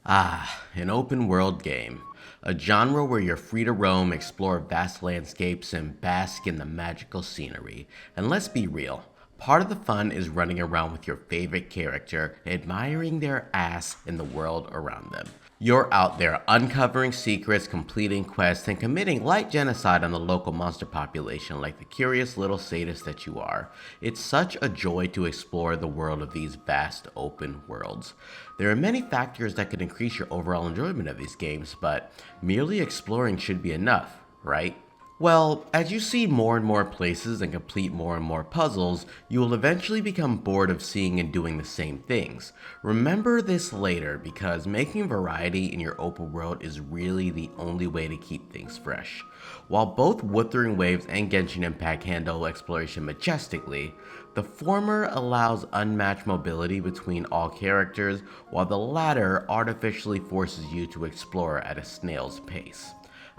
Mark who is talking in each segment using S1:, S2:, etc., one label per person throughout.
S1: An open world game. A genre where you're free to roam, explore vast landscapes, and bask in the magical scenery. And let's be real, part of the fun is running around with your favorite character, admiring their ass in the world around them. You're out there uncovering secrets, completing quests, and committing light genocide on the local monster population like the curious little sadist that you are. It's such a joy to explore the world of these vast open worlds. There are many factors that could increase your overall enjoyment of these games, but merely exploring should be enough, right? Well, as you see more and more places and complete more and more puzzles, you will eventually become bored of seeing and doing the same things. Remember this later, because making variety in your open world is really the only way to keep things fresh. While both Wuthering Waves and Genshin Impact handle exploration majestically, the former allows unmatched mobility between all characters, while the latter artificially forces you to explore at a snail's pace.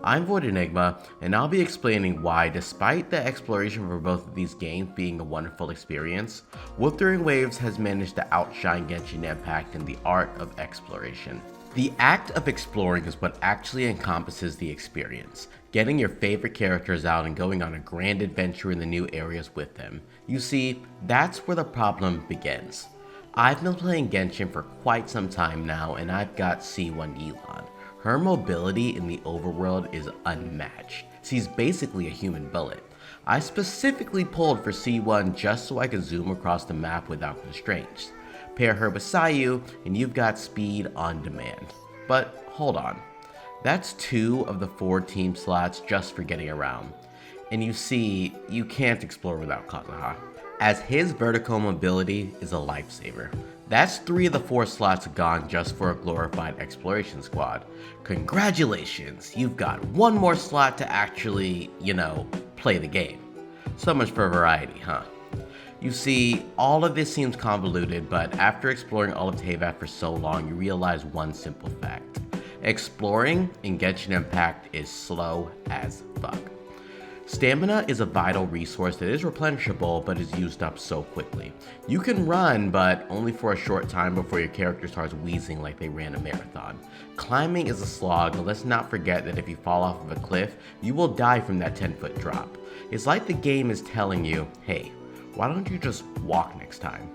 S1: I'm Void Enigma, and I'll be explaining why, despite the exploration for both of these games being a wonderful experience, Wuthering Waves has managed to outshine Genshin Impact in the art of exploration. The act of exploring is what actually encompasses the experience, getting your favorite characters out and going on a grand adventure in the new areas with them. You see, that's where the problem begins. I've been playing Genshin for quite some time now, and I've got C1 Elon. Her mobility in the overworld is unmatched. She's basically a human bullet. I specifically pulled for C1 just so I could zoom across the map without constraints. Pair her with Sayu, and you've got speed on demand. But hold on, that's 2 of the 4 team slots just for getting around. And you see, you can't explore without Kazuha, as his vertical mobility is a lifesaver. That's 3 of the 4 slots gone just for a glorified exploration squad. Congratulations, you've got 1 more slot to actually, play the game. So much for variety, huh? You see, all of this seems convoluted, but after exploring all of Teyvat for so long, you realize one simple fact. Exploring in Genshin Impact is slow as fuck. Stamina is a vital resource that is replenishable but is used up so quickly. You can run, but only for a short time before your character starts wheezing like they ran a marathon. Climbing is a slog, and let's not forget that if you fall off of a cliff, you will die from that 10-foot drop. It's like the game is telling you, hey, why don't you just walk next time?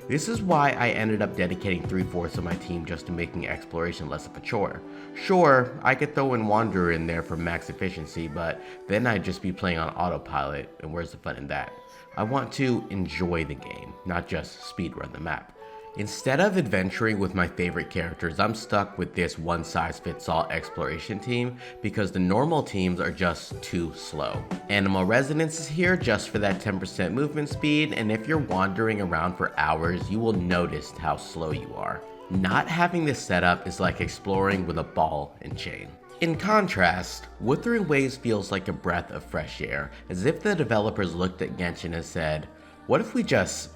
S1: This is why I ended up dedicating 3/4 of my team just to making exploration less of a chore. Sure, I could throw in Wanderer in there for max efficiency, but then I'd just be playing on autopilot, and where's the fun in that? I want to enjoy the game, not just speedrun the map. Instead of adventuring with my favorite characters, I'm stuck with this one-size-fits-all exploration team because the normal teams are just too slow. Animal Resonance is here just for that 10% movement speed, and if you're wandering around for hours, you will notice how slow you are. Not having this setup is like exploring with a ball and chain. In contrast, Wuthering Waves feels like a breath of fresh air, as if the developers looked at Genshin and said, what if we just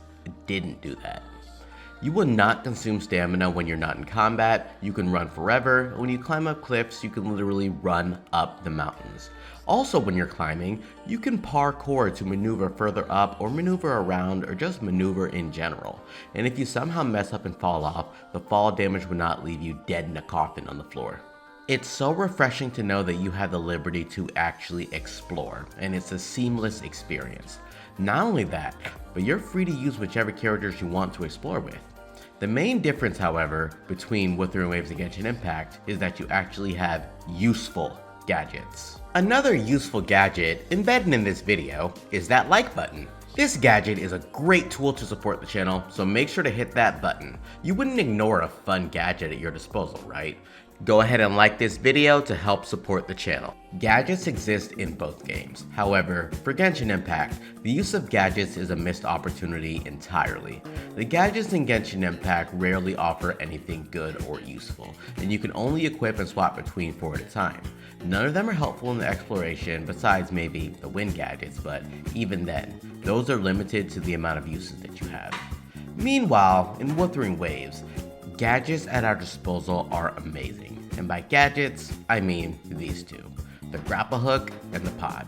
S1: didn't do that? You will not consume stamina when you're not in combat, you can run forever, when you climb up cliffs, you can literally run up the mountains. Also when you're climbing, you can parkour to maneuver further up or maneuver around or just maneuver in general. And if you somehow mess up and fall off, the fall damage will not leave you dead in a coffin on the floor. It's so refreshing to know that you have the liberty to actually explore, and it's a seamless experience. Not only that, but you're free to use whichever characters you want to explore with. The main difference, however, between Wuthering Waves and Genshin Impact is that you actually have useful gadgets. Another useful gadget embedded in this video is that like button. This gadget is a great tool to support the channel, so make sure to hit that button. You wouldn't ignore a fun gadget at your disposal, right? Go ahead and like this video to help support the channel. Gadgets exist in both games. However, for Genshin Impact, the use of gadgets is a missed opportunity entirely. The gadgets in Genshin Impact rarely offer anything good or useful, and you can only equip and swap between 4 at a time. None of them are helpful in the exploration besides maybe the wind gadgets, but even then, those are limited to the amount of uses that you have. Meanwhile, in Wuthering Waves, gadgets at our disposal are amazing. And by gadgets, I mean these two, the grapple hook and the pod.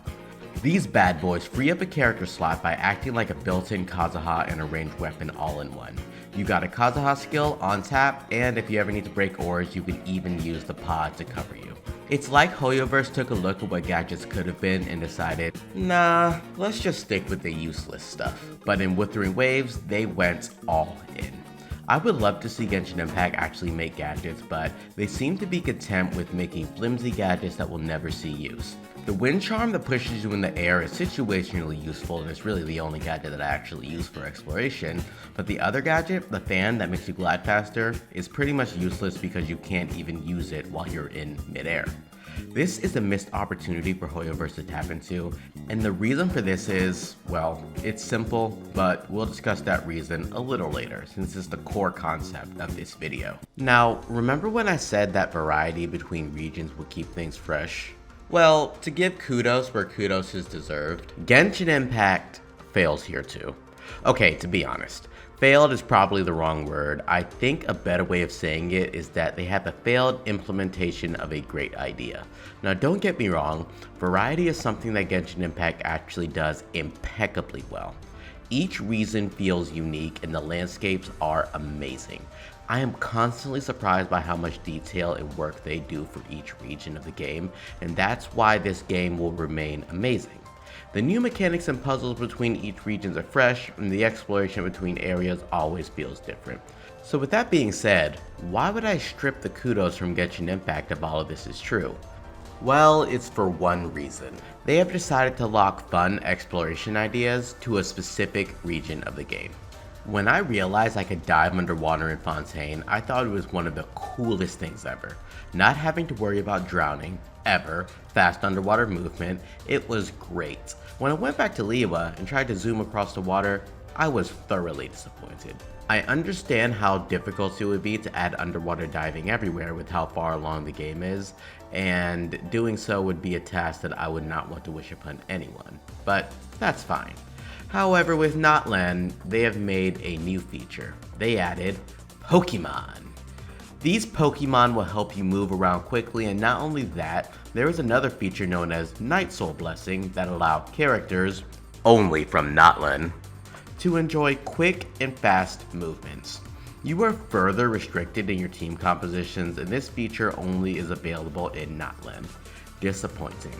S1: These bad boys free up a character slot by acting like a built-in Kazuha and a ranged weapon all in one. You got a Kazuha skill on tap, and if you ever need to break ores, you can even use the pod to cover you. It's like Hoyoverse took a look at what gadgets could have been and decided, nah, let's just stick with the useless stuff. But in Wuthering Waves, they went all in. I would love to see Genshin Impact actually make gadgets, but they seem to be content with making flimsy gadgets that will never see use. The wind charm that pushes you in the air is situationally useful and it's really the only gadget that I actually use for exploration, but the other gadget, the fan that makes you glide faster, is pretty much useless because you can't even use it while you're in midair. This is a missed opportunity for Hoyoverse to tap into, and the reason for this is, well, it's simple, but we'll discuss that reason a little later since it's the core concept of this video. Now, remember when I said that variety between regions would keep things fresh? Well, to give kudos where kudos is deserved, Genshin Impact fails here too. Okay, to be honest, failed is probably the wrong word. I think a better way of saying it is that they have a failed implementation of a great idea. Now don't get me wrong, variety is something that Genshin Impact actually does impeccably well. Each region feels unique and the landscapes are amazing. I am constantly surprised by how much detail and work they do for each region of the game, and that's why this game will remain amazing. The new mechanics and puzzles between each region are fresh, and the exploration between areas always feels different. So with that being said, why would I strip the kudos from Genshin Impact if all of this is true? Well, it's for one reason. They have decided to lock fun exploration ideas to a specific region of the game. When I realized I could dive underwater in Fontaine, I thought it was one of the coolest things ever. Not having to worry about drowning, ever, fast underwater movement, it was great. When I went back to Liyue and tried to zoom across the water, I was thoroughly disappointed. I understand how difficult it would be to add underwater diving everywhere with how far along the game is, and doing so would be a task that I would not want to wish upon anyone, but that's fine. However, with Natlan, they have made a new feature. They added Pokemon. These Pokemon will help you move around quickly, and not only that, there is another feature known as Night Soul Blessing that allow characters, only from Natlan, to enjoy quick and fast movements. You are further restricted in your team compositions, and this feature only is available in Natlan. Disappointing.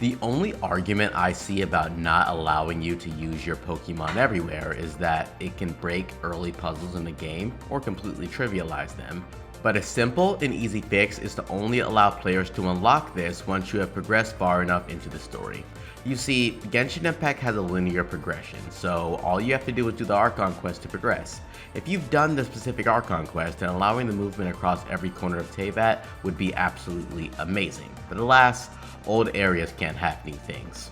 S1: The only argument I see about not allowing you to use your Pokemon everywhere is that it can break early puzzles in the game or completely trivialize them. But a simple and easy fix is to only allow players to unlock this once you have progressed far enough into the story. You see, Genshin Impact has a linear progression, so all you have to do is do the Archon quest to progress. If you've done the specific Archon quest, then allowing the movement across every corner of Teyvat would be absolutely amazing. But alas, old areas can't have new things.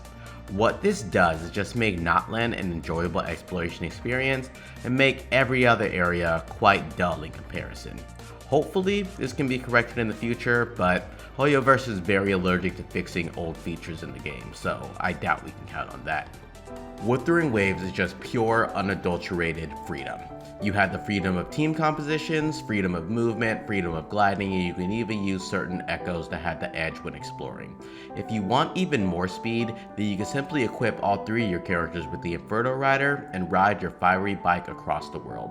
S1: What this does is just make Natlan an enjoyable exploration experience and make every other area quite dull in comparison. Hopefully, this can be corrected in the future, but Hoyoverse is very allergic to fixing old features in the game, so I doubt we can count on that. Wuthering Waves is just pure, unadulterated freedom. You have the freedom of team compositions, freedom of movement, freedom of gliding, and you can even use certain echoes to have the edge when exploring. If you want even more speed, then you can simply equip all three of your characters with the Inferno Rider and ride your fiery bike across the world.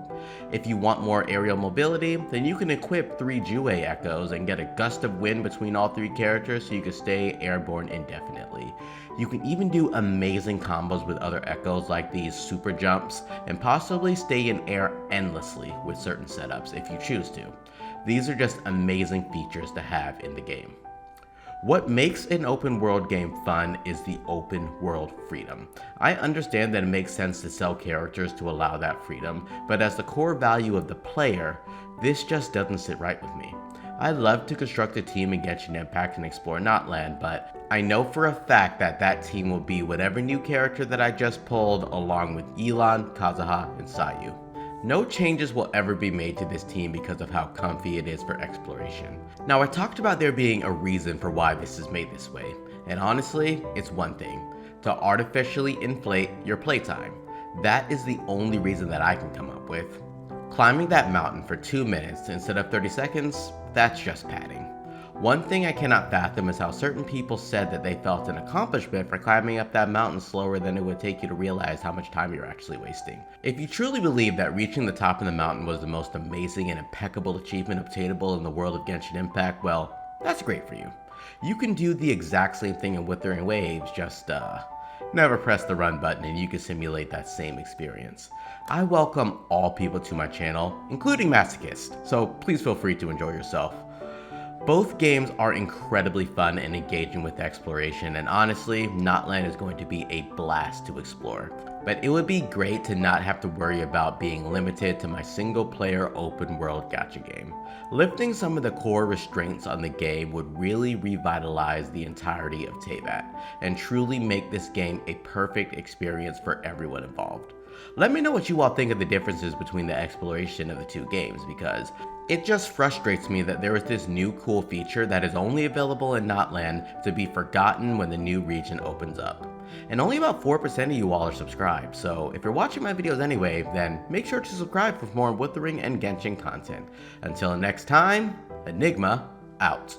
S1: If you want more aerial mobility, then you can equip 3 Jue echoes and get a gust of wind between all 3 characters so you can stay airborne indefinitely. You can even do amazing combos with other echoes like these super jumps and possibly stay in air endlessly with certain setups if you choose to. These are just amazing features to have in the game. What makes an open world game fun is the open world freedom. I understand that it makes sense to sell characters to allow that freedom, but as the core value of the player, this just doesn't sit right with me. I'd love to construct a team in Genshin Impact and explore Natlan, but I know for a fact that that team will be whatever new character that I just pulled along with Yelan, Kazuha, and Sayu. No changes will ever be made to this team because of how comfy it is for exploration. Now, I talked about there being a reason for why this is made this way, and honestly, it's one thing: to artificially inflate your playtime. That is the only reason that I can come up with. Climbing that mountain for 2 minutes instead of 30 seconds, that's just padding. One thing I cannot fathom is how certain people said that they felt an accomplishment for climbing up that mountain slower than it would take you to realize how much time you're actually wasting. If you truly believe that reaching the top of the mountain was the most amazing and impeccable achievement obtainable in the world of Genshin Impact, well, that's great for you. You can do the exact same thing in Wuthering Waves, just never press the run button and you can simulate that same experience. I welcome all people to my channel, including masochists, so please feel free to enjoy yourself. Both games are incredibly fun and engaging with exploration, and honestly, Natlan is going to be a blast to explore. But it would be great to not have to worry about being limited to my single player open world gacha game. Lifting some of the core restraints on the game would really revitalize the entirety of Teyvat, and truly make this game a perfect experience for everyone involved. Let me know what you all think of the differences between the exploration of the two games, because it just frustrates me that there is this new cool feature that is only available in Natlan to be forgotten when the new region opens up. And only about 4% of you all are subscribed, so if you're watching my videos anyway, then make sure to subscribe for more Wuthering and Genshin content. Until next time, Enigma out.